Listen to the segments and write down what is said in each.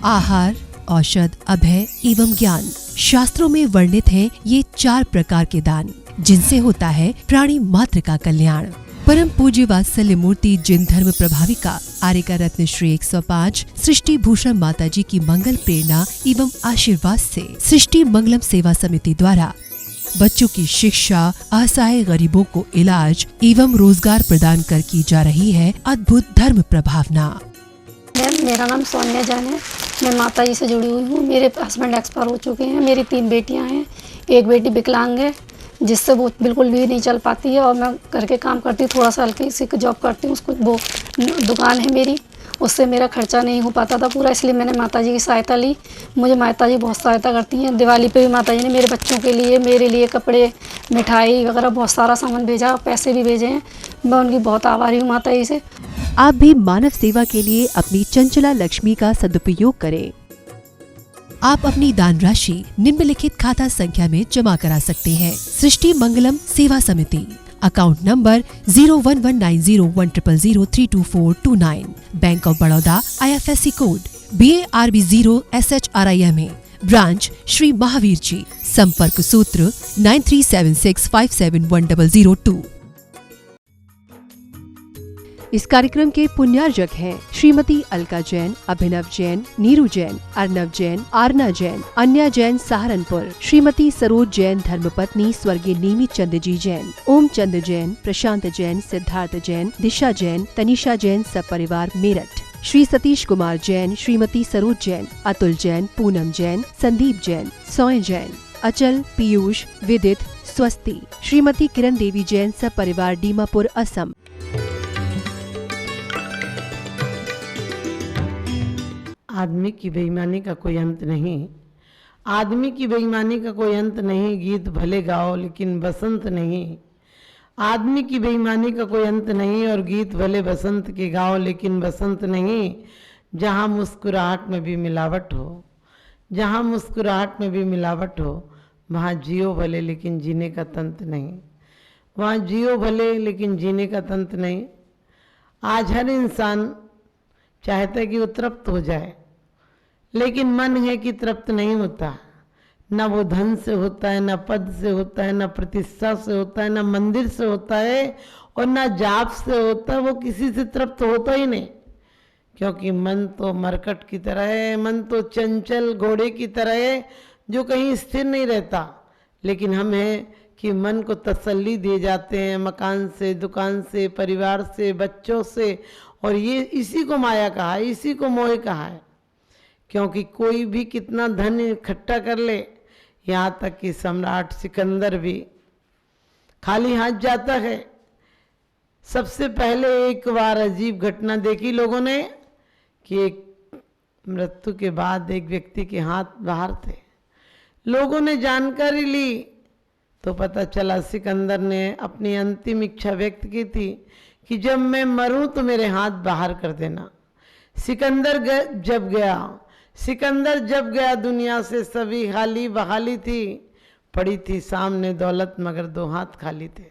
आहार, औषध, अभय एवं ज्ञान। शास्त्रों में वर्णित हैं ये 4 प्रकार के दान, जिनसे होता है प्राणी मात्र का कल्याण। परम पूज्य वात्सल्य मूर्ति जिन धर्म प्रभाविका आर्यका रत्न श्री 105 सृष्टि भूषण माता जी की मंगल प्रेरणा एवं आशीर्वाद से सृष्टि मंगलम सेवा समिति द्वारा बच्चों की शिक्षा, असहाय गरीबों को इलाज एवं रोजगार प्रदान कर की जा रही है अद्भुत धर्म प्रभावना। मैम, मेरा नाम सोनिया जान है। मैं माता जी से जुड़ी हुई हूँ। मेरे हस्बैंड एक्सपायर हो चुके हैं। मेरी 3 बेटियाँ हैं। एक बेटी विकलांग है, जिससे वो बिल्कुल भी नहीं चल पाती है, और मैं घर के काम करती हूँ, थोड़ा सा हल्की सी जॉब करती हूँ। उसको वो दुकान है मेरी, उससे मेरा खर्चा नहीं हो पाता था पूरा, इसलिए मैंने माता जी की सहायता ली। मुझे माता जी बहुत सहायता करती हैं। दिवाली पे भी माता जी ने मेरे बच्चों के लिए, मेरे लिए कपड़े, मिठाई वगैरह बहुत सारा सामान भेजा, पैसे भी भेजे हैं। मैं उनकी बहुत आभारी हूँ माता जी से। आप भी मानव सेवा के लिए अपनी चंचला लक्ष्मी का सदुपयोग करें। आप अपनी दान राशि निम्नलिखित खाता संख्या में जमा करा सकते हैं। सृष्टि Mangalam Seva Samiti, account number 01190100032429, Bank of Baroda, IFSC code BARB 0 SHRIMA, branch Shri Mahavir ji, संपर्क सूत्र 9376571002। इस कार्यक्रम के पुण्यार्जक हैं श्रीमती अलका जैन, अभिनव जैन, नीरू जैन, अर्नव जैन, आरना जैन, अन्या जैन सहारनपुर, श्रीमती सरोज जैन धर्मपत्नी स्वर्गीय नीमी चंद जी जैन, ओम चंद जैन, प्रशांत जैन, सिद्धार्थ जैन, दिशा जैन, तनिषा जैन, सब परिवार मेरठ, श्री सतीश कुमार जैन, श्रीमती सरोज जैन, अतुल जैन, पूनम जैन, संदीप जैन, सोय जैन, अचल, पीयूष, विदित, स्वस्ति, श्रीमती किरण देवी जैन, सब परिवार दीमापुर, असम। आदमी की बेईमानी का कोई अंत नहीं, आदमी की बेईमानी का कोई अंत नहीं, गीत भले गाओ लेकिन बसंत नहीं। आदमी की बेईमानी का कोई अंत नहीं, और गीत भले बसंत के गाओ लेकिन बसंत नहीं। जहाँ मुस्कुराहट में भी मिलावट हो, जहाँ मुस्कुराहट में भी मिलावट हो, वहाँ जियो भले लेकिन जीने का तंत नहीं, वहाँ जियो भले लेकिन जीने का तंत नहीं। आज हर इंसान चाहता है कि वो तृप्त हो जाए, लेकिन मन है कि तृप्त नहीं होता। न वो धन से होता है, न पद से होता है, न प्रतिष्ठा से होता है, न मंदिर से होता है, और न जाप से होता है। वो किसी से तृप्त होता ही नहीं, क्योंकि मन तो मरकट की तरह है, मन तो चंचल घोड़े की तरह है जो कहीं स्थिर नहीं रहता। लेकिन हम हैं कि मन को तसल्ली दिए जाते हैं मकान से, दुकान से, परिवार से, बच्चों से, और ये इसी को माया कहा है, इसी को मोह कहा है। क्योंकि कोई भी कितना धन इकट्ठा कर ले, यहाँ तक कि सम्राट सिकंदर भी खाली हाथ जाता है। सबसे पहले एक बार अजीब घटना देखी लोगों ने कि एक मृत्यु के बाद एक व्यक्ति के हाथ बाहर थे। लोगों ने जानकारी ली तो पता चला सिकंदर ने अपनी अंतिम इच्छा व्यक्त की थी कि जब मैं मरूं तो मेरे हाथ बाहर कर देना। सिकंदर जब गया दुनिया से सभी खाली बहाली थी, पड़ी थी सामने दौलत मगर 2 हाथ खाली थे।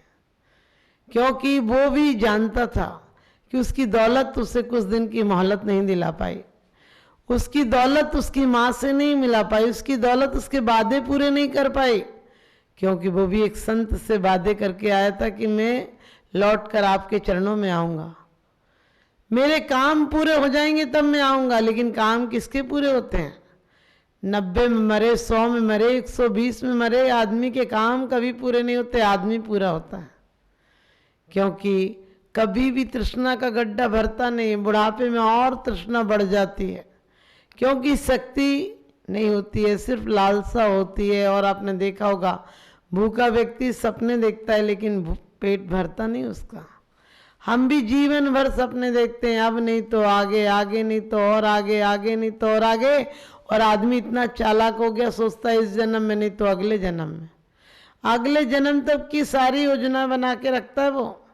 क्योंकि वो भी जानता था कि उसकी दौलत उसे कुछ दिन की मोहलत नहीं दिला पाई, उसकी दौलत उसकी माँ से नहीं मिला पाई, उसकी दौलत उसके वादे पूरे नहीं कर पाई। क्योंकि वो भी एक संत से वादे करके आया था कि मैं लौट कर आपके चरणों में आऊँगा, मेरे काम पूरे हो जाएंगे तब मैं आऊँगा। लेकिन काम किसके पूरे होते हैं? 90 में मरे, 100 में मरे, 120 में मरे, आदमी के काम कभी पूरे नहीं होते, आदमी पूरा होता है। क्योंकि कभी भी तृष्णा का गड्ढा भरता नहीं, बुढ़ापे में और तृष्णा बढ़ जाती है, क्योंकि शक्ति नहीं होती है, सिर्फ लालसा होती है। और आपने देखा होगा भूखा व्यक्ति सपने देखता है लेकिन पेट भरता नहीं उसका। हम भी जीवन भर सपने देखते हैं, अब नहीं तो आगे, आगे नहीं तो और आगे, आगे नहीं तो और आगे। और आदमी इतना चालाक हो गया, सोचता है इस जन्म में नहीं तो अगले जन्म में, अगले जन्म तक की सारी योजना बना के रखता है वो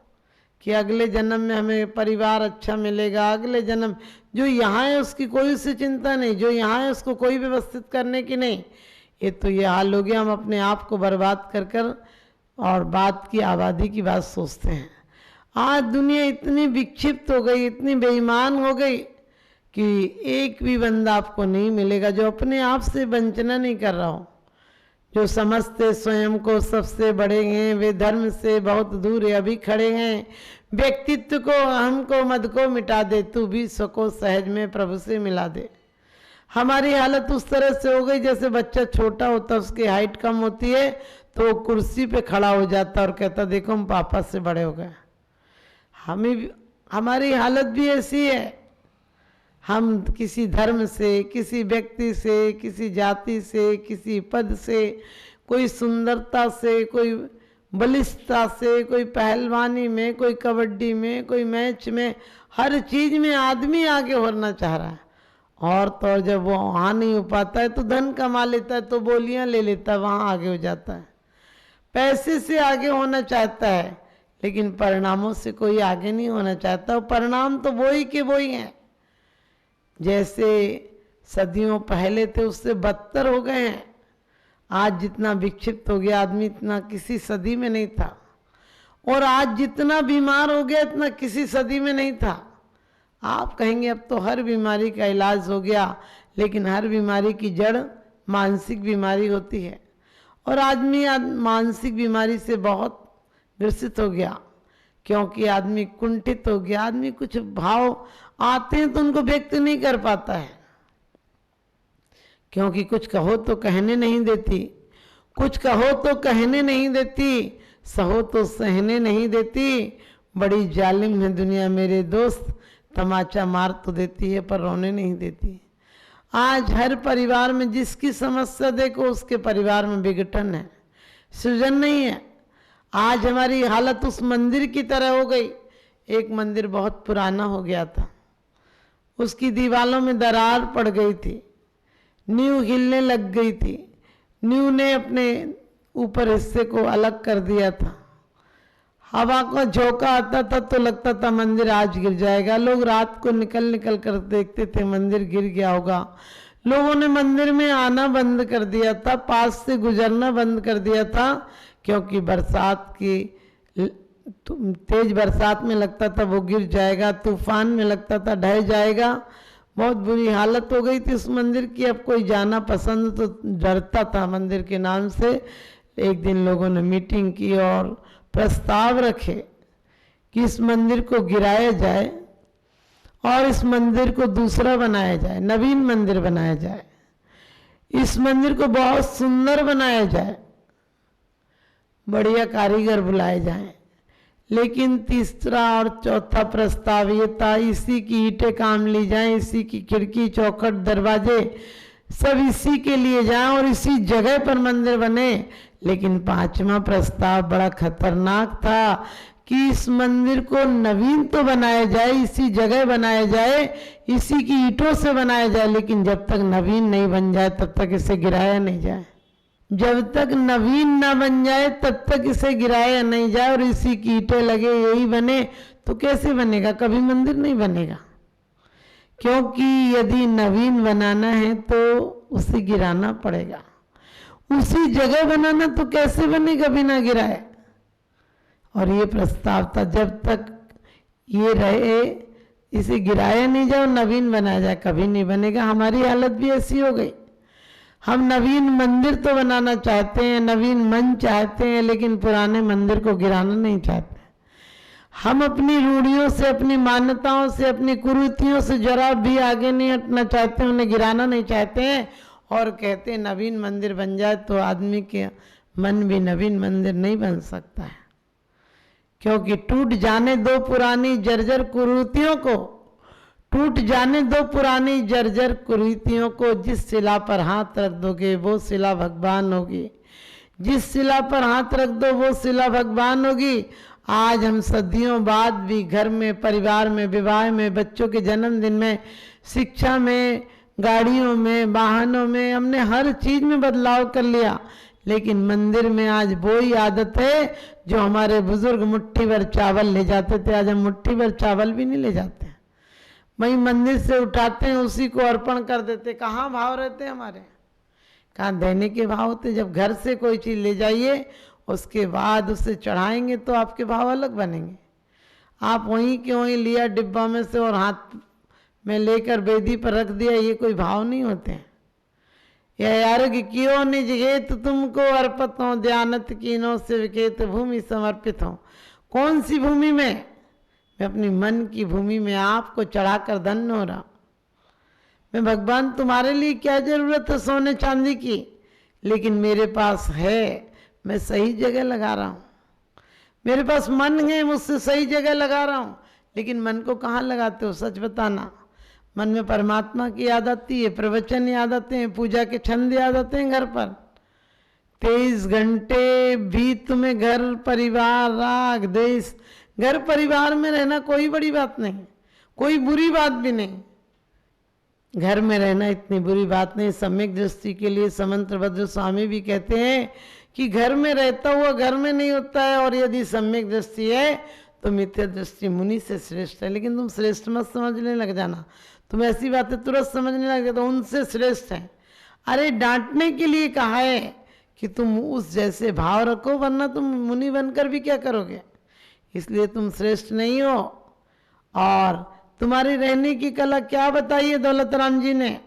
कि अगले जन्म में हमें परिवार अच्छा मिलेगा, अगले जन्म। जो यहाँ है उसकी कोई उससे चिंता नहीं, जो यहाँ है उसको कोई व्यवस्थित करने की नहीं। ये तो ये हाल हो गया, हम अपने आप को बर्बाद कर कर और बात की आबादी की बात सोचते हैं। आज दुनिया इतनी विक्षिप्त हो गई, इतनी बेईमान हो गई कि एक भी बंदा आपको नहीं मिलेगा जो अपने आप से वंचना नहीं कर रहा हो, जो समझते स्वयं को सबसे बड़े हैं, वे धर्म से बहुत दूर अभी खड़े हैं। व्यक्तित्व को, अहम को, मद को मिटा दे, तू भी सको सहज में प्रभु से मिला दे। हमारी हालत उस तरह से हो गई जैसे बच्चा छोटा होता, उसकी हाइट कम होती है तो वो कुर्सी पे खड़ा हो जाता और कहता देखो हम पापा से बड़े हो गए। हमारी हालत भी ऐसी है। हम किसी धर्म से, किसी व्यक्ति से, किसी जाति से, किसी पद से, कोई सुंदरता से, कोई बलिष्ठता से, कोई पहलवानी में, कोई कबड्डी में, कोई मैच में, हर चीज में आदमी आगे होना चाह रहा है। और तो जब वो वहाँ नहीं हो पाता है तो धन कमा लेता है, तो बोलियाँ ले लेता है, वहाँ आगे हो जाता है। पैसे से आगे होना चाहता है लेकिन परिणामों से कोई आगे नहीं होना चाहता। परिणाम तो वो ही के वो ही हैं, जैसे सदियों पहले थे उससे बदतर हो गए हैं। आज जितना विक्षिप्त हो गया आदमी इतना किसी सदी में नहीं था, और आज जितना बीमार हो गया इतना किसी सदी में नहीं था। आप कहेंगे अब तो हर बीमारी का इलाज हो गया, लेकिन हर बीमारी की जड़ मानसिक बीमारी होती है, और आदमी मानसिक बीमारी से बहुत ग्रसित हो गया, क्योंकि आदमी कुंठित हो गया। आदमी कुछ भाव आते हैं तो उनको व्यक्त नहीं कर पाता है, क्योंकि कुछ कहो तो कहने नहीं देती, कुछ कहो तो कहने नहीं देती, सहो तो सहने नहीं देती। बड़ी जालिम है दुनिया मेरे दोस्त, तमाचा मार तो देती है पर रोने नहीं देती। आज हर परिवार में जिसकी समस्या देखो उसके परिवार में विघटन है, सृजन नहीं है। आज हमारी हालत उस मंदिर की तरह हो गई। एक मंदिर बहुत पुराना हो गया था, उसकी दीवारों में दरार पड़ गई थी, नींव हिलने लग गई थी। नींव ने अपने ऊपर हिस्से को अलग कर दिया था। हवा का झोंका आता था तो लगता था मंदिर आज गिर जाएगा। लोग रात को निकल निकल कर देखते थे मंदिर गिर गया होगा। लोगों ने मंदिर में आना बंद कर दिया था, पास से गुजरना बंद कर दिया था, क्योंकि बरसात की तेज बरसात में लगता था वो गिर जाएगा, तूफान में लगता था ढह जाएगा। बहुत बुरी हालत हो गई थी उस मंदिर की। अब कोई जाना पसंद तो डरता था मंदिर के नाम से। एक दिन लोगों ने मीटिंग की और प्रस्ताव रखे कि इस मंदिर को गिराया जाए और इस मंदिर को दूसरा बनाया जाए, नवीन मंदिर बनाया जाए, इस मंदिर को बहुत सुंदर बनाया जाए, बढ़िया कारीगर बुलाए जाएं। लेकिन तीसरा और चौथा प्रस्ताव ये था इसी की ईंटें काम ली जाएं, इसी की खिड़की चौखट दरवाजे सब इसी के लिए जाएं और इसी जगह पर मंदिर बने। लेकिन पांचवा प्रस्ताव बड़ा खतरनाक था कि इस मंदिर को नवीन तो बनाया जाए, इसी जगह बनाया जाए, इसी की ईंटों से बनाया जाए, लेकिन जब तक नवीन नहीं बन जाए तब तक इसे गिराया नहीं जाए। जब तक नवीन ना बन जाए तब तक इसे गिराया नहीं जाए और इसी की ईंटें लगे यही बने, तो कैसे बनेगा? कभी मंदिर नहीं बनेगा। क्योंकि यदि नवीन बनाना है तो उसे गिराना पड़ेगा, उसी जगह बनाना तो कैसे बनेगा बिना गिराए? और ये प्रस्ताव था जब तक ये रहे इसे गिराया नहीं जाए, नवीन बनाया जाए, कभी नहीं बनेगा। हमारी हालत भी ऐसी हो गई। हम नवीन मंदिर तो बनाना चाहते हैं, नवीन मन चाहते हैं, लेकिन पुराने मंदिर को गिराना नहीं चाहते। हम अपनी रूढ़ियों से, अपनी मान्यताओं से, अपनी कुरीतियों से जरा भी आगे नहीं हटना चाहते, उन्हें गिराना नहीं चाहते हैं। और कहते हैं नवीन मंदिर बन जाए तो आदमी के मन भी नवीन मंदिर नहीं बन सकता है, क्योंकि टूट जाने दो पुरानी जर्जर कुरीतियों को, टूट जाने दो पुरानी जर्जर कुरीतियों को। जिस शिला पर हाथ रख दोगे वो शिला भगवान होगी, जिस शिला पर हाथ रख दो वो शिला भगवान होगी। आज हम सदियों बाद भी घर में, परिवार में, विवाह में, बच्चों के जन्मदिन में, शिक्षा में, गाड़ियों में, वाहनों में, हमने हर चीज में बदलाव कर लिया, लेकिन मंदिर में आज वो ही आदत है जो हमारे बुजुर्ग मुट्ठी भर चावल ले जाते थे, आज हम मुट्ठी भर चावल भी नहीं ले जाते। वही मंदिर से उठाते हैं, उसी को अर्पण कर देते। कहाँ भाव रहते हमारे? कहाँ देने के भाव होते? जब घर से कोई चीज़ ले जाइए उसके बाद उसे चढ़ाएंगे तो आपके भाव अलग बनेंगे। आप वहीं के वहीं लिया डिब्बा में से और हाथ मैं लेकर वेदी पर रख दिया, ये कोई भाव नहीं होते हैं। यह अर्घ कियो निज हेत तुमको अर्पित हो, ध्यानत कीनो से विकेत भूमि समर्पित हो। कौन सी भूमि में? मैं अपनी मन की भूमि में आपको चढ़ाकर धन्य हो रहा। मैं भगवान तुम्हारे लिए क्या जरूरत है सोने चांदी की, लेकिन मेरे पास है, मैं सही जगह लगा रहा हूँ। मेरे पास मन है, मुझसे सही जगह लगा रहा हूँ, लेकिन मन को कहाँ लगाते हो? सच बताना। मन में परमात्मा की याद आती है, प्रवचन याद आते हैं, पूजा के छंद याद आते हैं घर पर। 23 घंटे भी तुम्हें घर परिवार राग देश, घर परिवार में रहना कोई बड़ी बात नहीं, कोई बुरी बात भी नहीं। घर में रहना इतनी बुरी बात नहीं। सम्यक दृष्टि के लिए समंत्रभद्र स्वामी भी कहते हैं कि घर में रहता हुआ घर में नहीं होता है, और यदि सम्यक दृष्टि है तो मिथ्या दृष्टि मुनि से श्रेष्ठ है। लेकिन तुम श्रेष्ठ मत समझने लग जाना, तुम ऐसी बातें तुरंत समझने लग जाते, तो उनसे श्रेष्ठ है। अरे डांटने के लिए कहा है कि तुम उस जैसे भाव रखो, वरना तुम मुनि बनकर भी क्या करोगे? इसलिए तुम श्रेष्ठ नहीं हो। और तुम्हारी रहने की कला क्या बताइए दौलत राम जी ने?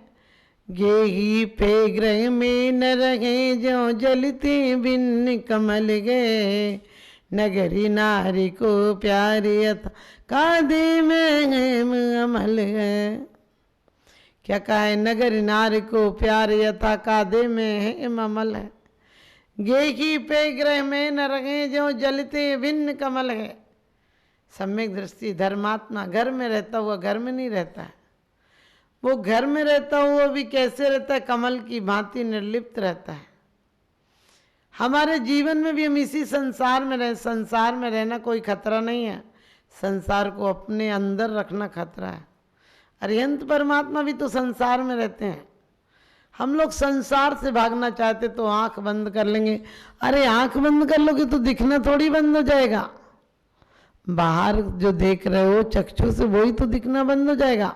गेही पे ग्रह में न रहे जो जलती बिन कमल गए, नगरी नारी को प्यारी अथ कादे में अमल है। क्या कहा है? नगरी नारी को प्यार यथा कादे में है अमल है। गेही पे ग्रह में न रहे जो जलते भिन्न कमल है। सम्यक दृष्टि धर्मात्मा घर में रहता हुआ घर में नहीं रहता है। वो घर में रहता हुआ भी कैसे रहता है? कमल की भांति निर्लिप्त रहता है। हमारे जीवन में भी हम इसी संसार में रहे। संसार में रहना कोई खतरा नहीं है, संसार को अपने अंदर रखना खतरा है। अरिहंत परमात्मा भी तो संसार में रहते हैं। हम लोग संसार से भागना चाहते तो आंख बंद कर लेंगे। अरे आंख बंद कर लोगे तो दिखना थोड़ी बंद हो जाएगा। बाहर जो देख रहे हो चक्षु से, वही तो दिखना बंद हो जाएगा।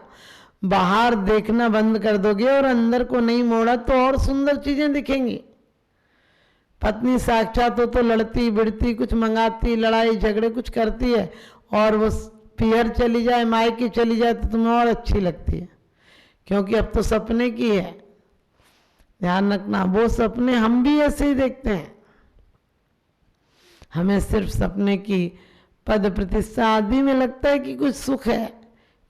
बाहर देखना बंद कर दोगे और अंदर को नहीं मोड़ा तो और सुंदर चीजें दिखेंगी। पत्नी साक्षात हो तो लड़ती बिड़ती, कुछ मंगाती, लड़ाई झगड़े कुछ करती है, और वो पियर चली जाए, मायके चली जाए तो तुम्हें और अच्छी लगती है, क्योंकि अब तो सपने की है। ध्यान रखना, वो सपने हम भी ऐसे ही देखते हैं। हमें सिर्फ सपने की पद प्रतिष्ठा आदि में लगता है कि कुछ सुख है,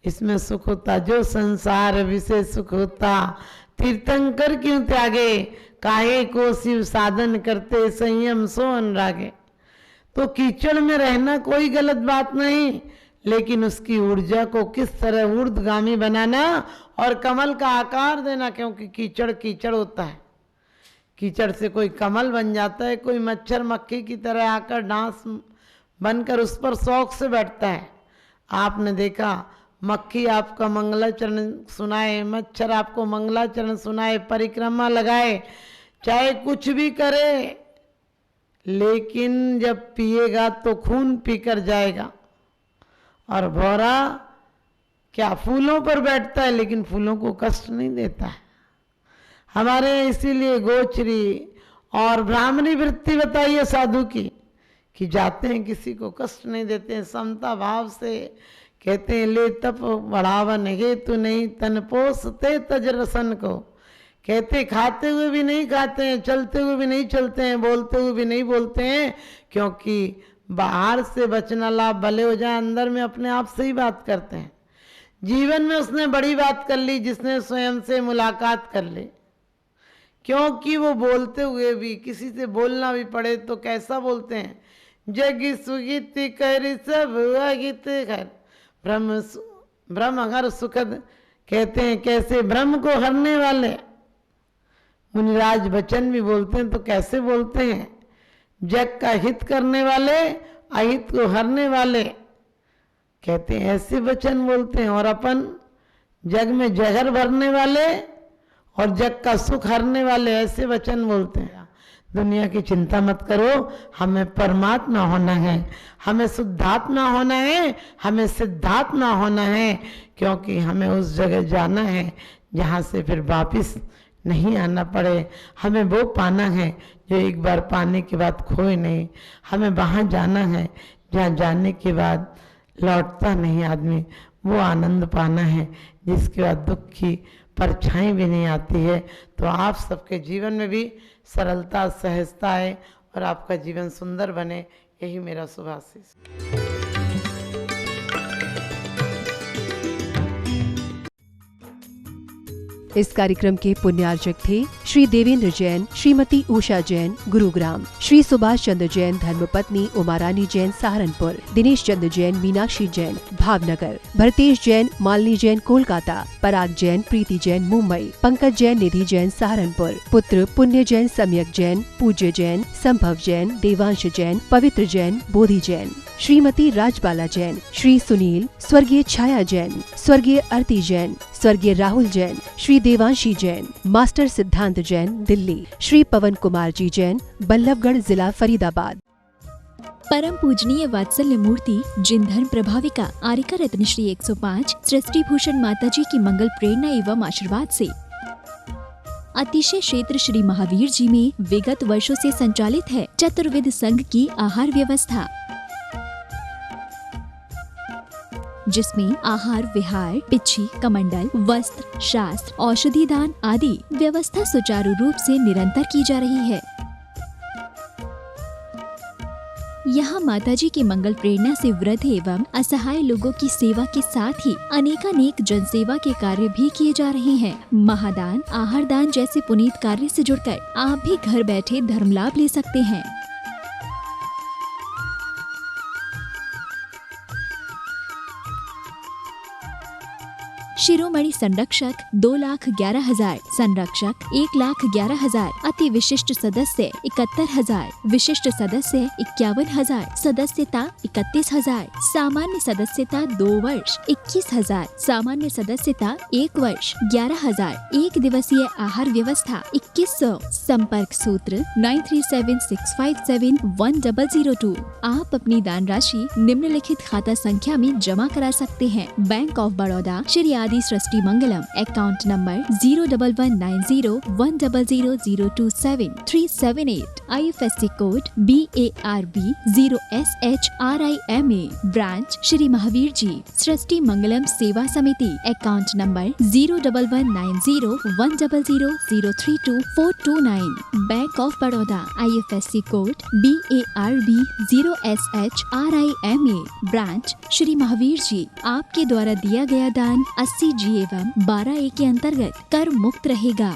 इसमें सुख होता जो संसार विषय सुख होता। तीर्थंकर क्यों त्यागे, काहे को शिव साधन करते, संयम सो अनुरागे। तो कीचड़ में रहना कोई गलत बात नहीं, लेकिन उसकी ऊर्जा को किस तरह ऊर्ध्वगामी बनाना और कमल का आकार देना, क्योंकि कीचड़ कीचड़ होता है। कीचड़ से कोई कमल बन जाता है, कोई मच्छर मक्खी की तरह आकर डांस बनकर उस पर शौक से बैठता है। आपने देखा, मक्खी आपका मंगलाचरण सुनाए, मच्छर आपको मंगलाचरण सुनाए, परिक्रमा लगाए, चाहे कुछ भी करे, लेकिन जब पिएगा तो खून पीकर जाएगा। और भौरा क्या फूलों पर बैठता है, लेकिन फूलों को कष्ट नहीं देता है। हमारे इसीलिए गोचरी और ब्राह्मणी वृत्ति बताइए साधु की, कि जाते हैं किसी को कष्ट नहीं देते हैं, समता भाव से कहते हैं ले तप बढ़ावन हेतु नहीं तन पोसते तज रसन को। कहते खाते हुए भी नहीं खाते हैं, चलते हुए भी नहीं चलते हैं, बोलते हुए भी नहीं बोलते हैं, क्योंकि बाहर से बचना लाभ भले हो जाए, अंदर में अपने आप से ही बात करते हैं। जीवन में उसने बड़ी बात कर ली जिसने स्वयं से मुलाकात कर ली, क्योंकि वो बोलते हुए भी किसी से बोलना भी पड़े तो कैसा बोलते हैं, जग सुगित कर सब अगित कर ब्रह्म हर सुखद। कहते हैं कैसे ब्रह्म को हरने वाले मुनिराज वचन भी बोलते हैं, तो कैसे बोलते हैं, जग का हित करने वाले अहित को हरने वाले, कहते हैं ऐसे वचन बोलते हैं। और अपन जग में जहर भरने वाले और जग का सुख हरने वाले, ऐसे वचन बोलते हैं। दुनिया की चिंता मत करो, हमें परमात्मा होना है, हमें शुद्धात्मा होना है, हमें सिद्धात्मा होना है, क्योंकि हमें उस जगह जाना है जहाँ से फिर वापिस नहीं आना पड़े। हमें वो पाना है जो एक बार पाने के बाद खोए नहीं। हमें वहाँ जाना है जहाँ जाने के बाद लौटता नहीं आदमी। वो आनंद पाना है जिसके बाद दुख की परछाई भी नहीं आती है। तो आप सबके जीवन में भी सरलता सहजता आए और आपका जीवन सुंदर बने, यही मेरा शुभ आशीष। इस कार्यक्रम के पुण्यार्चक थे श्री देवेंद्र जैन, श्रीमती उषा जैन, गुरुग्राम, श्री सुभाष चंद्र जैन, धर्मपत्नी उमारानी जैन, सहारनपुर, दिनेश चंद्र जैन, मीनाक्षी जैन, भावनगर, भरतेश जैन, मालिनी जैन, कोलकाता, पराग जैन, प्रीति जैन, मुंबई, पंकज जैन, निधि जैन, सहारनपुर, पुत्र पुण्य जैन, सम्यक जैन, पूज्य जैन, संभव जैन, देवांश जैन, पवित्र जैन, बोधि जैन, श्रीमती राजबाला जैन, श्री सुनील, स्वर्गीय छाया जैन, स्वर्गीय आरती जैन, स्वर्गीय राहुल जैन, श्री देवांशी जैन, मास्टर सिद्धांत जैन, दिल्ली, श्री पवन कुमार जी जैन, बल्लभगढ़ जिला फरीदाबाद। परम पूजनीय वात्सल्य मूर्ति जिन धर्म प्रभाविका आरिका रत्न श्री 105 सृष्टि भूषण माता जी की मंगल प्रेरणा एवं आशीर्वाद से अतिशय क्षेत्र श्री महावीर जी में विगत वर्षों से संचालित है चतुर्विध संघ की आहार व्यवस्था, जिसमें आहार विहार, पिच्छी, कमंडल, वस्त्र, शास्त्र, औषधि दान आदि व्यवस्था सुचारू रूप से निरंतर की जा रही है। यहाँ माताजी की मंगल प्रेरणा से वृद्ध एवं असहाय लोगों की सेवा के साथ ही अनेकानेक जनसेवा के कार्य भी किए जा रहे हैं। महादान, आहार दान जैसे पुनीत कार्य से जुड़कर आप भी घर बैठे धर्म लाभ ले सकते हैं। शिरोमणि संरक्षक 2,11,000, संरक्षक 1,11,000, अति विशिष्ट सदस्य 71,000, विशिष्ट सदस्य 51,000, सदस्यता 31,000, सामान्य सदस्यता 2 वर्ष 21,000, सामान्य सदस्यता 1 वर्ष 11,000, एक दिवसीय आहार व्यवस्था 2100, संपर्क सूत्र 9376571002। आप अपनी दान राशि निम्नलिखित खाता संख्या में जमा करा सकते हैं। Bank of Baroda, Shri Adi Srishti Mangalam, account number 0119010002737, IFSC code BARB 0SHRIMA, branch Shri Mahavir ji Srishti Mangalam Seva Samiti, account number 01190100032 Bank of Baroda, IFSC code BARB 0SHRIMA, branch Shri Mahavir ji. आपके द्वारा दिया गया दान 80G एवं 12A के अंतर्गत कर मुक्त रहेगा।